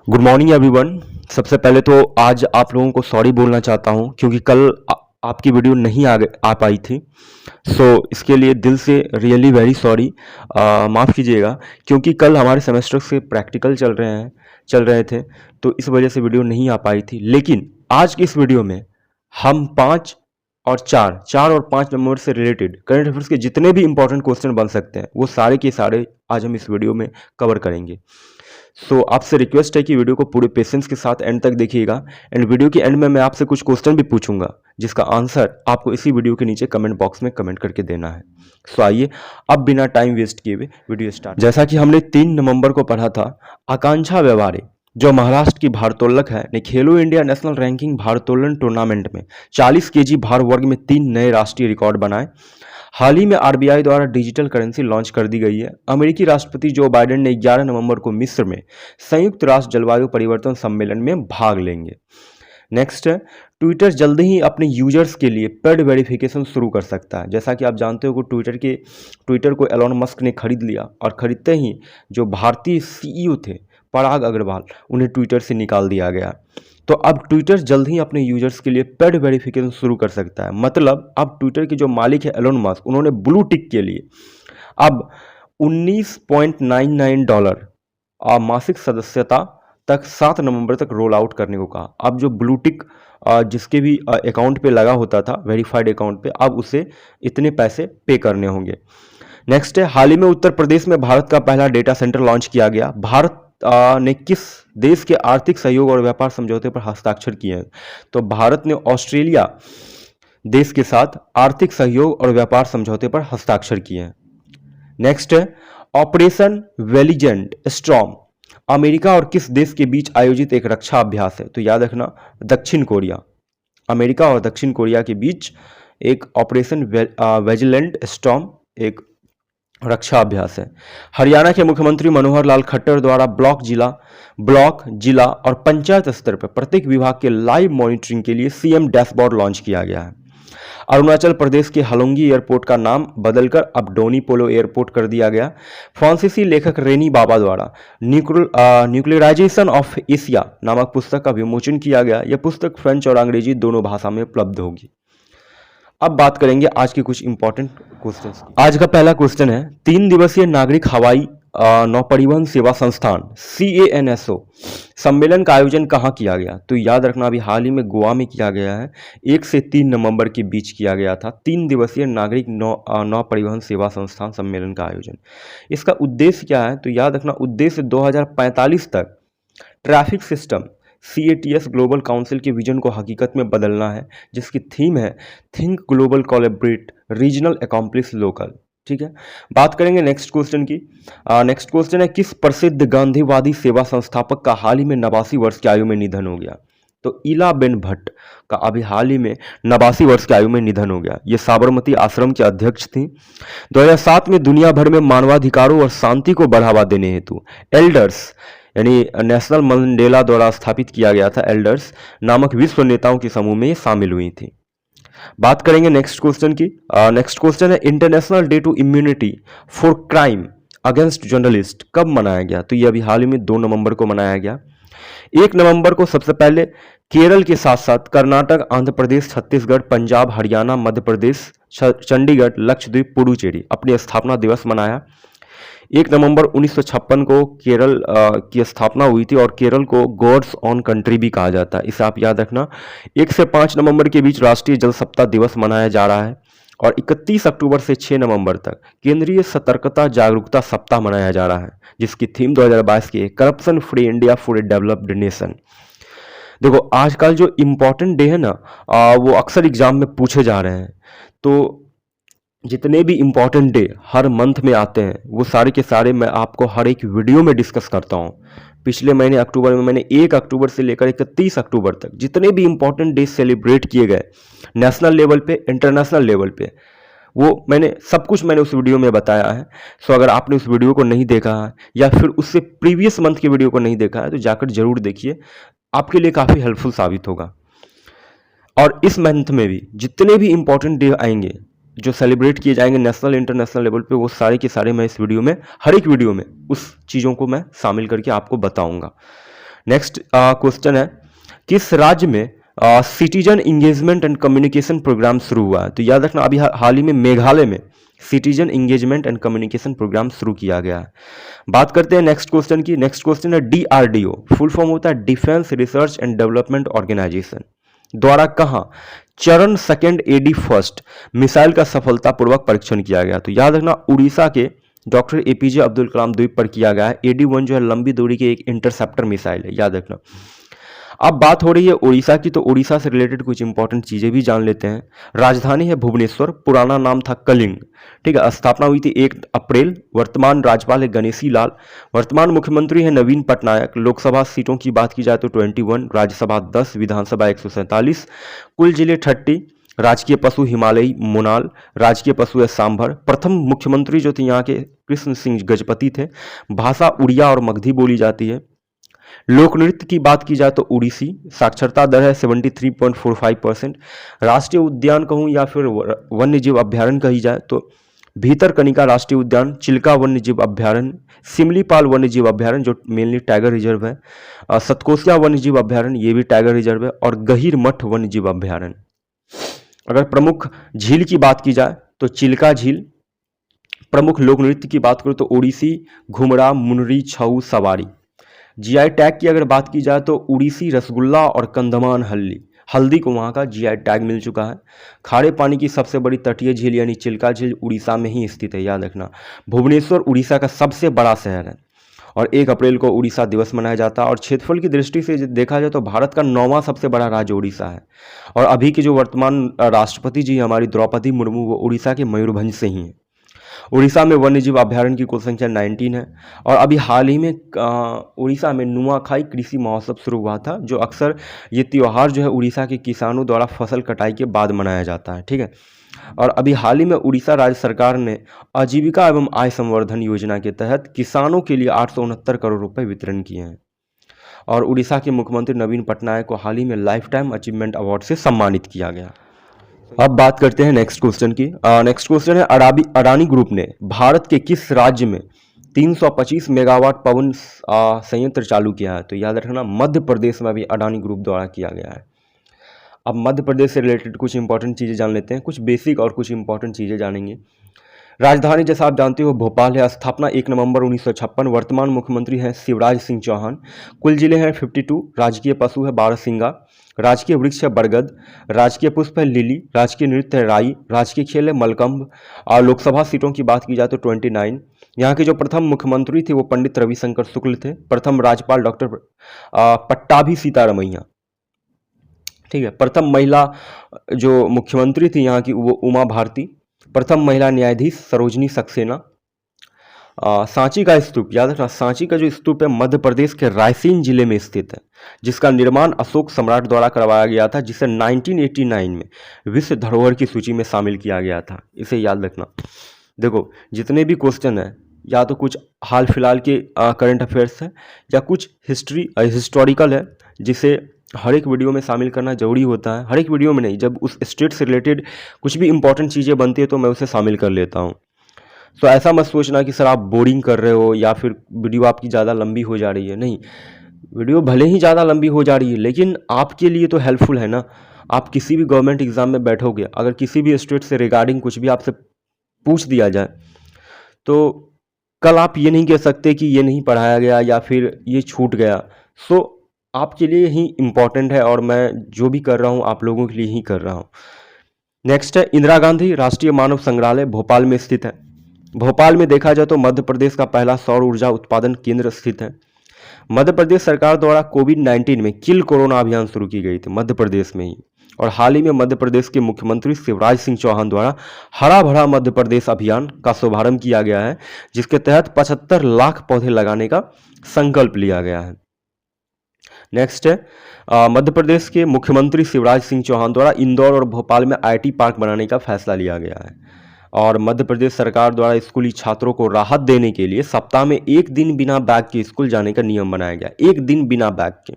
Good morning everyone. सबसे पहले तो आज आप लोगों को सॉरी बोलना चाहता हूं क्योंकि कल आपकी वीडियो नहीं आ पाई थी। इसके लिए दिल से रियली वेरी सॉरी, माफ़ कीजिएगा। क्योंकि कल हमारे सेमेस्टर से प्रैक्टिकल चल रहे थे, तो इस वजह से वीडियो नहीं आ पाई थी। लेकिन आज की इस वीडियो में हम 5 और 4 से रिलेटेड करंट अफेयर्स के जितने भी इंपॉर्टेंट क्वेश्चन बन सकते हैं वो सारे के सारे आज हम इस वीडियो में कवर करेंगे। आपसे रिक्वेस्ट है कि वीडियो को पूरे पेशेंस के साथ एंड तक देखिएगा। एंड वीडियो के एंड में मैं आपसे कुछ क्वेश्चन भी पूछूंगा जिसका आंसर आपको इसी वीडियो के नीचे कमेंट बॉक्स में कमेंट करके देना है। आइए अब बिना टाइम वेस्ट किए हुए वीडियो स्टार्ट। जैसा कि हमने 3 नवंबर को पढ़ा था, आकांक्षा व्यवहारे जो महाराष्ट्र की भारोत्तोलक है ने खेलो इंडिया नेशनल रैंकिंग भारोत्तोलन टूर्नामेंट में 40 केजी भार वर्ग में 3 नए राष्ट्रीय रिकॉर्ड बनाए। हाल ही में आरबीआई द्वारा डिजिटल करेंसी लॉन्च कर दी गई है। अमेरिकी राष्ट्रपति जो बाइडेन ने 11 नवंबर को मिस्र में संयुक्त राष्ट्र जलवायु परिवर्तन सम्मेलन में भाग लेंगे। नेक्स्ट है, ट्विटर जल्द ही अपने यूजर्स के लिए पेड वेरिफिकेशन शुरू कर सकता है। जैसा कि आप जानते हो कि ट्विटर को एलोन मस्क ने खरीद लिया और खरीदते ही जो भारतीय सीईओ थे पराग अग्रवाल, उन्हें ट्विटर से निकाल दिया गया। तो अब ट्विटर जल्द ही अपने यूजर्स के लिए पेड वेरिफिकेशन शुरू कर सकता है। मतलब अब ट्विटर के जो मालिक है एलोन मस्क, उन्होंने ब्लू टिक के लिए अब $19.99 मासिक सदस्यता तक 7 नवंबर तक रोल आउट करने को कहा। अब जो ब्लू टिक जिसके भी अकाउंट पे लगा होता था, वेरीफाइड अकाउंट पे, अब उसे इतने पैसे पे करने होंगे। नेक्स्ट है, हाल ही में उत्तर प्रदेश में भारत का पहला डेटा सेंटर लॉन्च किया गया। भारत ने किस देश के आर्थिक सहयोग और व्यापार समझौते पर हस्ताक्षर किए हैं? तो भारत ने ऑस्ट्रेलिया देश के साथ आर्थिक सहयोग और व्यापार समझौते पर हस्ताक्षर किए हैं। नेक्स्ट है, ऑपरेशन वेलिजेंट स्टॉर्म अमेरिका और किस देश के बीच आयोजित एक रक्षा अभ्यास है? तो याद रखना, दक्षिण कोरिया। अमेरिका और दक्षिण कोरिया के बीच एक ऑपरेशन वेजिलेंट स्टॉर्म एक रक्षा अभ्यास है। हरियाणा के मुख्यमंत्री मनोहर लाल खट्टर द्वारा ब्लॉक, जिला और पंचायत स्तर पर प्रत्येक विभाग के लाइव मॉनिटरिंग के लिए सीएम डैशबोर्ड लॉन्च किया गया है। अरुणाचल प्रदेश के हलोंगी एयरपोर्ट का नाम बदलकर अब डोनी पोलो एयरपोर्ट कर दिया गया। फ्रांसीसी लेखक रेनी बाबा द्वारा न्यूक्लियराइजेशन ऑफ एशिया नामक पुस्तक का विमोचन किया गया। यह पुस्तक फ्रेंच और अंग्रेजी दोनों भाषा में उपलब्ध होगी। अब बात करेंगे आज के कुछ इंपॉर्टेंट क्वेश्चंस की। आज का पहला क्वेश्चन है, 3 दिवसीय नागरिक हवाई नौपरिवहन सेवा संस्थान CANSO सम्मेलन का आयोजन कहाँ किया गया? तो याद रखना, अभी हाल ही में गोवा में किया गया है। 1 से 3 नवंबर के बीच किया गया था 3 दिवसीय नागरिक नौ परिवहन सेवा संस्थान सम्मेलन का आयोजन। इसका उद्देश्य क्या है? तो याद रखना, उद्देश्य 2045 तक traffic system CATS global council के विजन को हकीकत में बदलना है, जिसकी थीम है think global collaborate regional accomplish local. ठीक है, बात करेंगे नेक्स्ट क्वेश्चन की। नेक्स्ट क्वेश्चन है, किस प्रसिद्ध गांधीवादी सेवा संस्थापक का हाल ही में 89 वर्ष की आयु में निधन हो गया? तो इलाबेन भट्ट का अभी हाल ही में 89 वर्ष की आयु में निधन हो गया। ये साबरमती आश्रम के अध्यक्ष थी। 2007 में दुनिया भर में मानवाधिकारों और शांति को बढ़ावा देने हेतु एल्डर्स यानी नेशनल मंडेला द्वारा स्थापित किया गया था एल्डर्स नामक विश्व नेताओं के समूह में ये शामिल हुई थी। बात करेंगे नेक्स्ट क्वेश्चन की। नेक्स्ट क्वेश्चन है, international day to immunity for crime against journalist कब मनाया गया? तो ये अभी हाल ही में 2 नवंबर को मनाया गया। 1 नवंबर को सबसे पहले केरल के साथ साथ कर्नाटक, आंध्र प्रदेश, छत्तीसगढ़, पंजाब, हरियाणा, मध्य प्रदेश, चंडीगढ़, लक्षद्वीप, पुडुचेरी अपनी स्थापना दिवस मनाया। 1 नवंबर 1956 को केरल की स्थापना हुई थी और केरल को गॉड्स ऑन कंट्री भी कहा जाता है, इसे आप याद रखना। 1 से 5 नवंबर के बीच राष्ट्रीय जल सप्ताह दिवस मनाया जा रहा है और 31 अक्टूबर से 6 नवंबर तक केंद्रीय सतर्कता जागरूकता सप्ताह मनाया जा रहा है, जिसकी थीम 2022 की है corruption free India for a developed nation. देखो, आजकल जो इम्पोर्टेंट डे है ना, वो अक्सर एग्जाम में पूछे जा रहे हैं। तो जितने भी इम्पॉर्टेंट डे हर मंथ में आते हैं वो सारे के सारे मैं आपको हर एक वीडियो में डिस्कस करता हूँ। पिछले महीने अक्टूबर में मैंने 1 अक्टूबर से लेकर 31 अक्टूबर तक जितने भी इम्पॉर्टेंट डे सेलिब्रेट किए गए नेशनल लेवल पे, इंटरनेशनल लेवल पे, वो मैंने सब कुछ उस वीडियो में बताया है। अगर आपने उस वीडियो को नहीं देखा है या फिर उससे प्रीवियस मंथ के वीडियो को नहीं देखा है तो जाकर जरूर देखिए, आपके लिए काफ़ी हेल्पफुल साबित होगा। और इस मंथ में भी जितने भी इम्पॉर्टेंट डे आएंगे जो सेलिब्रेट किए जाएंगे नेशनल इंटरनेशनल लेवल पे, वो सारे के सारे मैं इस वीडियो में, हर एक वीडियो में उस चीज़ों को मैं शामिल करके आपको बताऊंगा। नेक्स्ट क्वेश्चन है, किस राज्य में citizen engagement and communication programme शुरू हुआ है? तो याद रखना, अभी हाल ही में मेघालय में citizen engagement and communication programme शुरू किया गया है। बात करते हैं नेक्स्ट क्वेश्चन की। नेक्स्ट क्वेश्चन है DRDO, फुल फॉर्म होता है defence research and development organisation, द्वारा कहाँ चरण सेकेंड AD फर्स्ट मिसाइल का सफलतापूर्वक परीक्षण किया गया? तो याद रखना, उड़ीसा के डॉक्टर APJ अब्दुल कलाम द्वीप पर किया गया है। AD-1 जो है लंबी दूरी की एक इंटरसेप्टर मिसाइल है, याद रखना। अब बात हो रही है उड़ीसा की, तो उड़ीसा से रिलेटेड कुछ इंपॉर्टेंट चीजें भी जान लेते हैं। राजधानी है भुवनेश्वर, पुराना नाम था कलिंग, ठीक है। स्थापना हुई थी 1 अप्रैल। वर्तमान राज्यपाल है गणेशी लाल। वर्तमान मुख्यमंत्री है नवीन पटनायक। लोकसभा सीटों की बात की जाए तो 21, राज्यसभा 10, विधानसभा 147, कुल जिले 30। राजकीय पशु हिमालयी मोनाल, राजकीय पशु है सांभर। प्रथम मुख्यमंत्री जो थे यहाँ के कृष्ण सिंह गजपति थे। भाषा उड़िया और मगधी बोली जाती है। लोक नृत्य की बात की जाए तो उड़ीसी। साक्षरता दर है 73.45%। राष्ट्रीय उद्यान कहूँ या फिर वन्य जीव अभ्यारण्य कही जाए तो भीतरकनिका राष्ट्रीय उद्यान, चिल्का वन्य जीव अभ्यारण्य, सिमलीपाल वन्य जीव अभ्यारण्य जो मेनली टाइगर रिजर्व है, सतकोसिया वन्य जीव अभ्यारण्य ये भी टाइगर रिजर्व है, और गहीर मठ वन्य जीव अभ्यारण्य। अगर प्रमुख झील की बात की जाए तो चिल्का झील। प्रमुख लोक नृत्य की बात करूँ तो ओडिसी, घुमरा, मुनरी, छऊ, सवारी। GI टैग की अगर बात की जाए तो उड़ीसी रसगुल्ला और कंधमान हल्दी को वहाँ का GI टैग मिल चुका है। खारे पानी की सबसे बड़ी तटीय झील यानी चिल्का झील उड़ीसा में ही स्थित है, याद रखना। भुवनेश्वर उड़ीसा का सबसे बड़ा शहर है और 1 अप्रैल को उड़ीसा दिवस मनाया जाता है। और क्षेत्रफल की दृष्टि से देखा जाए तो भारत का 9वां सबसे बड़ा राज्य उड़ीसा है। और अभी के जो वर्तमान राष्ट्रपति जी हमारी द्रौपदी मुर्मू, वो उड़ीसा के मयूरभंज से ही हैं। उड़ीसा में वन्यजीव अभ्यारण्य की कुल संख्या 19 है। और अभी हाल ही में उड़ीसा में नुआखाई कृषि महोत्सव शुरू हुआ था, जो अक्सर ये त्यौहार जो है उड़ीसा के किसानों द्वारा फसल कटाई के बाद मनाया जाता है, ठीक है। और अभी हाल ही में उड़ीसा राज्य सरकार ने आजीविका एवं आय संवर्धन योजना के तहत किसानों के लिए 869 करोड़ रुपए वितरण किए हैं। और उड़ीसा के मुख्यमंत्री नवीन पटनायक को हाल ही में लाइफ टाइम अचीवमेंट अवार्ड से सम्मानित किया गया। अब बात करते हैं नेक्स्ट क्वेश्चन की। नेक्स्ट क्वेश्चन है, अडानी ग्रुप ने भारत के किस राज्य में 325 मेगावाट पवन संयंत्र चालू किया है? तो याद रखना, मध्य प्रदेश में भी अडानी ग्रुप द्वारा किया गया है। अब मध्य प्रदेश से रिलेटेड कुछ इंपॉर्टेंट चीज़ें जान लेते हैं, कुछ बेसिक और कुछ इंपॉर्टेंट चीज़ें जानेंगे। राजधानी जैसा आप जानते हो भोपाल है। स्थापना 1 नवंबर 1956। वर्तमान मुख्यमंत्री हैं शिवराज सिंह चौहान। कुल जिले हैं 52। राजकीय पशु है बारहसिंगा। राजकीय वृक्ष है बरगद। राजकीय पुष्प है लिली। राजकीय नृत्य है राई। राजकीय खेल है मलकंभ। और लोकसभा सीटों की बात की जाए तो 29। यहाँ के जो प्रथम मुख्यमंत्री थे वो पंडित रविशंकर शुक्ल थे। प्रथम राज्यपाल डॉक्टर पट्टाभी सीतारमैया, ठीक है। प्रथम महिला जो मुख्यमंत्री थी यहाँ की वो उमा भारती। प्रथम महिला न्यायाधीश सरोजनी सक्सेना। सांची का स्तूप, याद रखना, सांची का जो स्तूप है मध्य प्रदेश के रायसेन जिले में स्थित है, जिसका निर्माण अशोक सम्राट द्वारा करवाया गया था, जिसे 1989 में विश्व धरोहर की सूची में शामिल किया गया था। इसे याद रखना। देखो जितने भी क्वेश्चन है या तो कुछ हाल फिलहाल के करंट अफेयर्स है या कुछ हिस्टोरिकल है, जिसे हर एक वीडियो में शामिल करना जरूरी होता है। हर एक वीडियो में नहीं, जब उस स्टेट से रिलेटेड कुछ भी इंपॉर्टेंट चीज़ें बनती है तो मैं उसे शामिल कर लेता हूँ। सो ऐसा मत सोचना कि सर आप बोरिंग कर रहे हो या फिर वीडियो आपकी ज़्यादा लंबी हो जा रही है। नहीं, वीडियो भले ही ज़्यादा लंबी हो जा रही है लेकिन आपके लिए तो हेल्पफुल है ना। आप किसी भी गवर्नमेंट एग्जाम में बैठोगे, अगर किसी भी स्टेट से रिगार्डिंग कुछ भी आपसे पूछ दिया जाए तो कल आप ये नहीं कह सकते कि ये नहीं पढ़ाया गया या फिर ये छूट गया। सो आपके लिए ही इम्पॉर्टेंट है और मैं जो भी कर रहा हूँ आप लोगों के लिए ही कर रहा हूँ। नेक्स्ट है, इंदिरा गांधी राष्ट्रीय मानव संग्रहालय भोपाल में स्थित है। भोपाल में देखा जाए तो मध्य प्रदेश का पहला सौर ऊर्जा उत्पादन केंद्र स्थित है। मध्य प्रदेश सरकार द्वारा कोविड-19 में किल कोरोना अभियान शुरू की गई थी मध्य प्रदेश में ही। और हाल ही में मध्य प्रदेश के मुख्यमंत्री शिवराज सिंह चौहान द्वारा हरा भरा मध्य प्रदेश अभियान का शुभारंभ किया गया है, जिसके तहत 75 लाख पौधे लगाने का संकल्प लिया गया है। नेक्स्ट है, मध्य प्रदेश के मुख्यमंत्री शिवराज सिंह चौहान द्वारा इंदौर और भोपाल में IT पार्क बनाने का फैसला लिया गया है। और मध्य प्रदेश सरकार द्वारा स्कूली छात्रों को राहत देने के लिए सप्ताह में 1 दिन बिना बैग के स्कूल जाने का नियम बनाया गया। 1 दिन बिना बैग के।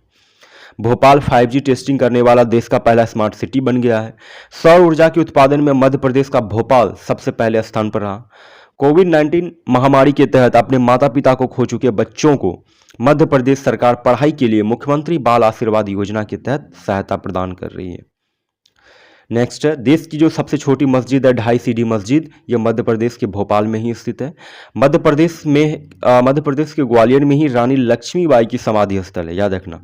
भोपाल 5G टेस्टिंग करने वाला देश का पहला स्मार्ट सिटी बन गया है। सौर ऊर्जा के उत्पादन में मध्य प्रदेश का भोपाल सबसे पहले स्थान पर रहा। कोविड-19 महामारी के तहत अपने माता पिता को खो चुके बच्चों को मध्य प्रदेश सरकार पढ़ाई के लिए मुख्यमंत्री बाल आशीर्वाद योजना के तहत सहायता प्रदान कर रही है। नेक्स्ट है, देश की जो सबसे छोटी मस्जिद है 2.5 सीढ़ी मस्जिद, ये मध्य प्रदेश के भोपाल में ही स्थित है। मध्य प्रदेश के ग्वालियर में ही रानी लक्ष्मीबाई की समाधि स्थल है, याद रखना।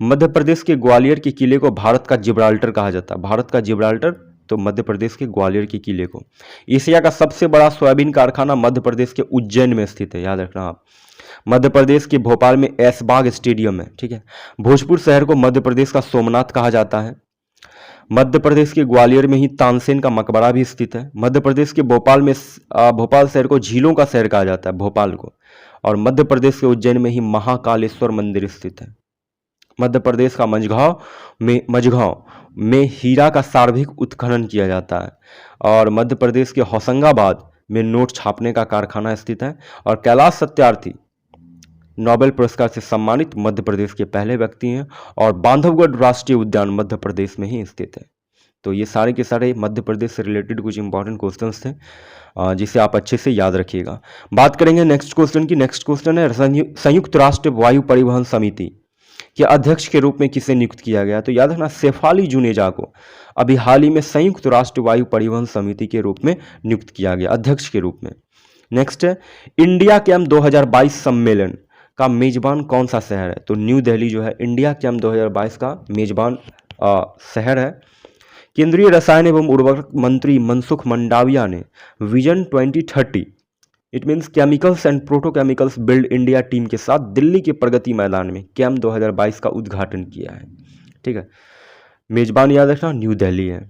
मध्य प्रदेश के ग्वालियर के किले को भारत का जिब्राल्टर कहा जाता है। भारत का जिब्राल्टर तो मध्य प्रदेश के ग्वालियर के किले को। एशिया का सबसे बड़ा सोयाबीन कारखाना मध्य प्रदेश के उज्जैन में स्थित है, याद रखना आप। मध्य प्रदेश के भोपाल में ऐशबाग स्टेडियम है, ठीक है। भोजपुर शहर को मध्य प्रदेश का सोमनाथ कहा जाता है। मध्य प्रदेश के ग्वालियर में ही तानसेन का मकबरा भी स्थित है। मध्य प्रदेश के भोपाल शहर को झीलों का शहर कहा जाता है, भोपाल को। और मध्य प्रदेश के उज्जैन में ही महाकालेश्वर मंदिर स्थित है। मध्य प्रदेश का मझगांव में हीरा का सार्वभौमिक उत्खनन किया जाता है। और मध्य प्रदेश के होशंगाबाद में नोट छापने का कारखाना स्थित है। और कैलाश सत्यार्थी नोबेल पुरस्कार से सम्मानित मध्य प्रदेश के पहले व्यक्ति हैं। और बांधवगढ़ राष्ट्रीय उद्यान मध्य प्रदेश में ही स्थित है। तो ये सारे के सारे मध्य प्रदेश से रिलेटेड कुछ इंपॉर्टेंट क्वेश्चंस थे, जिसे आप अच्छे से याद रखिएगा। बात करेंगे नेक्स्ट क्वेश्चन की। नेक्स्ट क्वेश्चन है, संयुक्त राष्ट्र वायु परिवहन समिति के अध्यक्ष के रूप में किसे नियुक्त किया गया? तो याद रखना, शेफाली जुनेजा को अभी हाल ही में संयुक्त राष्ट्र वायु परिवहन समिति के रूप में नियुक्त किया गया, अध्यक्ष के रूप में। नेक्स्ट है, इंडिया कैंप 2022 सम्मेलन का मेजबान कौन सा शहर है? तो न्यू दिल्ली जो है इंडिया कैंप 2022 का मेजबान शहर है। केंद्रीय रसायन एवं उर्वरक मंत्री मनसुख मंडाविया ने vision 2030 it means chemicals and petrochemicals build India team के साथ दिल्ली के प्रगति मैदान में कैंप 2022 का उद्घाटन किया है, ठीक है। मेजबान याद रखना न्यू दिल्ली है।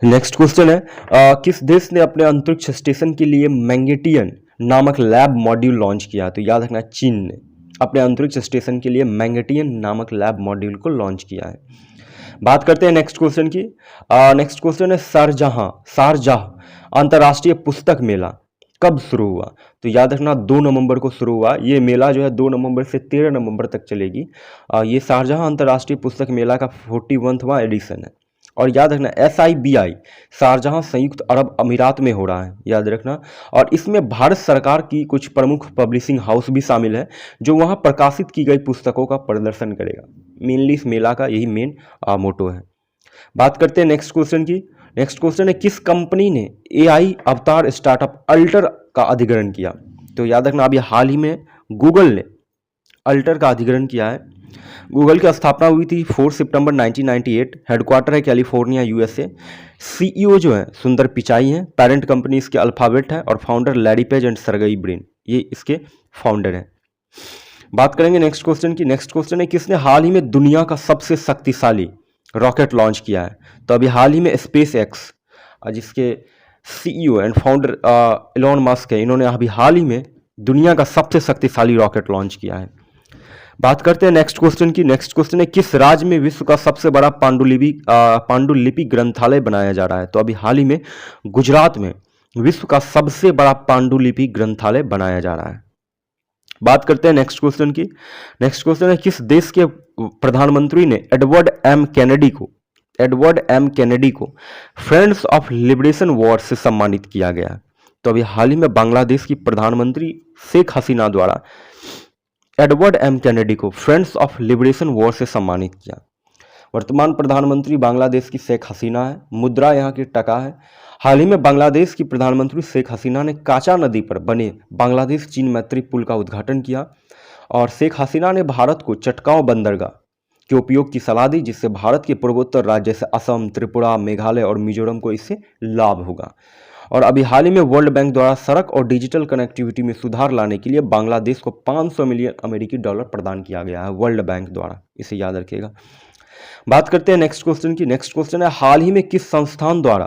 नेक्स्ट क्वेश्चन है, किस देश ने अपने अंतरिक्ष स्टेशन के लिए मैंगेटियन नामक लैब मॉड्यूल लॉन्च किया? तो याद रखना, चीन ने अपने अंतरिक्ष स्टेशन के लिए मैंगेटियन नामक लैब मॉड्यूल को लॉन्च किया है। बात करते हैं नेक्स्ट क्वेश्चन की। नेक्स्ट क्वेश्चन है, शारजाह अंतर्राष्ट्रीय पुस्तक मेला कब शुरू हुआ? तो याद रखना 2 नवंबर को शुरू हुआ। ये मेला जो है 2 नवंबर से 13 नवंबर तक चलेगी। ये शारजाह अंतर्राष्ट्रीय पुस्तक मेला का 41वां एडिशन है। और याद रखना, SIBI शारजाह संयुक्त अरब अमीरात में हो रहा है, याद रखना। और इसमें भारत सरकार की कुछ प्रमुख पब्लिशिंग हाउस भी शामिल है, जो वहाँ प्रकाशित की गई पुस्तकों का प्रदर्शन करेगा। मेनली इस मेला का यही मेन मोटो है। बात करते हैं नेक्स्ट क्वेश्चन की। नेक्स्ट क्वेश्चन है, किस कंपनी ने AI अवतार स्टार्टअप अल्टर का अधिग्रहण किया? तो याद रखना, अभी हाल ही में गूगल ने अल्टर का अधिग्रहण किया है। गूगल की स्थापना हुई थी 4 सितंबर 1998। हेडक्वार्टर है कैलिफोर्निया, USA। CEO जो है सुंदर पिचाई हैं। पेरेंट कंपनी इसके अल्फाबेट है। और founder Larry page and Sergey Brin, ये इसके फाउंडर हैं। बात करेंगे नेक्स्ट क्वेश्चन की। नेक्स्ट क्वेश्चन है, किसने हाल ही में दुनिया का सबसे शक्तिशाली रॉकेट लॉन्च किया है? तो अभी हाल ही में SpaceX, जिसके CEO and founder Elon Musk है, इन्होंने अभी हाल ही में दुनिया का सबसे शक्तिशाली रॉकेट लॉन्च किया है। बात करते हैं नेक्स्ट क्वेश्चन की। नेक्स्ट क्वेश्चन है, किस राज्य में विश्व का सबसे बड़ा पांडुलिपि ग्रंथालय बनाया जा रहा है? तो अभी हाल ही में गुजरात में विश्व का सबसे बड़ा पांडुलिपि ग्रंथालय बनाया जा रहा है। बात करते हैं नेक्स्ट क्वेश्चन की। नेक्स्ट क्वेश्चन है, किस देश के प्रधानमंत्री ने एडवर्ड एम कैनेडी को फ्रेंड्स ऑफ लिबरेशन वॉर से सम्मानित किया गया? तो अभी हाल ही में बांग्लादेश की प्रधानमंत्री शेख हसीना द्वारा एडवर्ड एम कैनेडी को फ्रेंड्स ऑफ लिबरेशन वॉर से सम्मानित किया। वर्तमान प्रधानमंत्री बांग्लादेश की शेख हसीना है। मुद्रा यहाँ की टका है। हाल ही में बांग्लादेश की प्रधानमंत्री शेख हसीना ने काचा नदी पर बने बांग्लादेश चीन मैत्री पुल का उद्घाटन किया। और शेख हसीना ने भारत को चटगांव बंदरगाह के उपयोग की सलाह दी, जिससे भारत के पूर्वोत्तर राज्य जैसे असम, त्रिपुरा, मेघालय और मिजोरम को इससे लाभ होगा। और अभी हाल ही में वर्ल्ड बैंक द्वारा सड़क और डिजिटल कनेक्टिविटी में सुधार लाने के लिए बांग्लादेश को 500 मिलियन अमेरिकी डॉलर प्रदान किया गया है वर्ल्ड बैंक द्वारा, इसे याद रखिएगा। बात करते हैं नेक्स्ट क्वेश्चन की। नेक्स्ट क्वेश्चन है, हाल ही में किस संस्थान द्वारा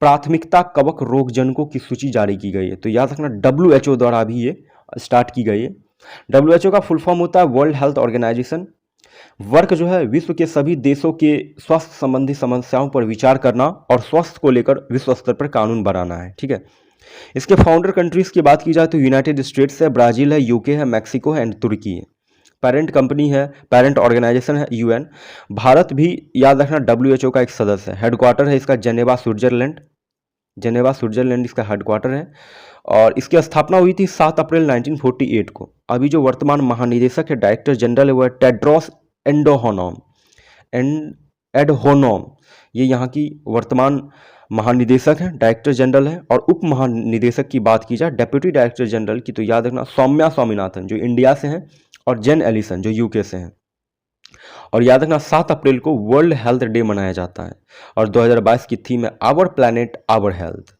प्राथमिकता कवक रोगजनकों की सूची जारी की गई है? तो याद रखना, WHO द्वारा अभी ये स्टार्ट की गई है। WHO का फुल फॉर्म होता है वर्ल्ड हेल्थ ऑर्गेनाइजेशन। वर्क जो है विश्व के सभी देशों के स्वास्थ्य संबंधी समस्याओं पर विचार करना और स्वास्थ्य को लेकर विश्व स्तर पर कानून बनाना है, ठीक है। इसके फाउंडर कंट्रीज की बात की जाए तो यूनाइटेड स्टेट्स है, ब्राजील है, UK है, मैक्सिको है एंड तुर्की है। पेरेंट कंपनी है, पेरेंट ऑर्गेनाइजेशन है UN। भारत भी याद रखना WHO का एक सदस्य है। हेडक्वार्टर है इसका जेनेवा, स्विट्जरलैंड। जेनेवा स्विट्जरलैंड इसका हेडक्वार्टर है और इसकी स्थापना हुई थी 7 अप्रैल 1948 को। अभी जो वर्तमान महानिदेशक है, डायरेक्टर जनरल है, वो है टेड्रोस एडहोनोम। ये यहाँ की वर्तमान महानिदेशक हैं, डायरेक्टर जनरल है। और उप महानिदेशक की बात की जाए, डेप्यूटी डायरेक्टर जनरल की, तो याद रखना सौम्या स्वामीनाथन जो इंडिया से हैं और जेन एलिसन जो यूके से हैं। और याद रखना 7 अप्रैल को वर्ल्ड हेल्थ डे मनाया जाता है और 2022 की थीम है आवर प्लैनेट आवर हेल्थ।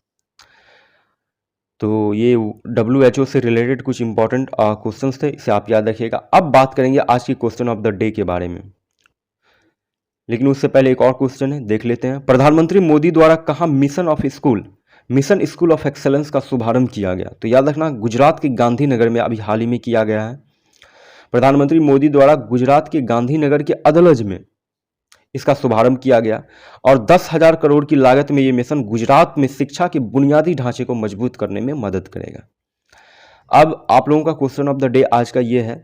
तो ये WHO से रिलेटेड कुछ इंपॉर्टेंट क्वेश्चंस थे, इसे आप याद रखिएगा। अब बात करेंगे आज की क्वेश्चन ऑफ द डे के बारे में, लेकिन उससे पहले एक और क्वेश्चन है, देख लेते हैं। प्रधानमंत्री मोदी द्वारा कहाँ मिशन स्कूल ऑफ एक्सेलेंस का शुभारंभ किया गया? तो याद रखना गुजरात के गांधीनगर में अभी हाल ही में किया गया है। प्रधानमंत्री मोदी द्वारा गुजरात के गांधीनगर के अदलज में इसका शुभारंभ किया गया और 10,000 करोड़ की लागत में ये मिशन गुजरात में शिक्षा के बुनियादी ढांचे को मजबूत करने में मदद करेगा। अब आप लोगों का क्वेश्चन ऑफ द डे आज का ये है।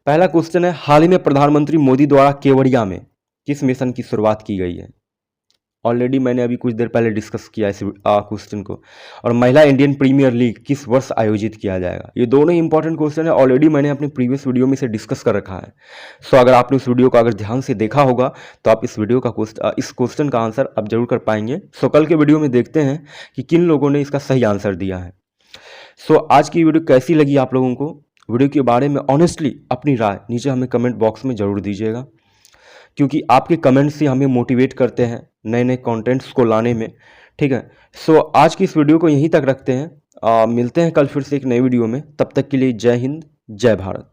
पहला क्वेश्चन है, हाल ही में प्रधानमंत्री मोदी द्वारा केवड़िया में किस मिशन की शुरुआत की गई है? ऑलरेडी मैंने अभी कुछ देर पहले डिस्कस किया इस क्वेश्चन को। और महिला इंडियन प्रीमियर लीग किस वर्ष आयोजित किया जाएगा? ये दोनों ही इंपॉर्टेंट क्वेश्चन है, ऑलरेडी मैंने अपने प्रीवियस वीडियो में इसे डिस्कस कर रखा है। सो अगर आपने उस वीडियो को अगर ध्यान से देखा होगा तो आप इस क्वेश्चन का आंसर आप जरूर कर पाएंगे। सो कल के वीडियो में देखते हैं कि किन लोगों ने इसका सही आंसर दिया है। सो आज की वीडियो कैसी लगी आप लोगों को? वीडियो के बारे में ऑनेस्टली अपनी राय नीचे हमें कमेंट बॉक्स में ज़रूर दीजिएगा, क्योंकि आपके कमेंट्स ही हमें मोटिवेट करते हैं नए नए कंटेंट्स को लाने में। ठीक है, सो आज की इस वीडियो को यहीं तक रखते हैं। मिलते हैं कल फिर से एक नई वीडियो में। तब तक के लिए जय हिंद, जय भारत।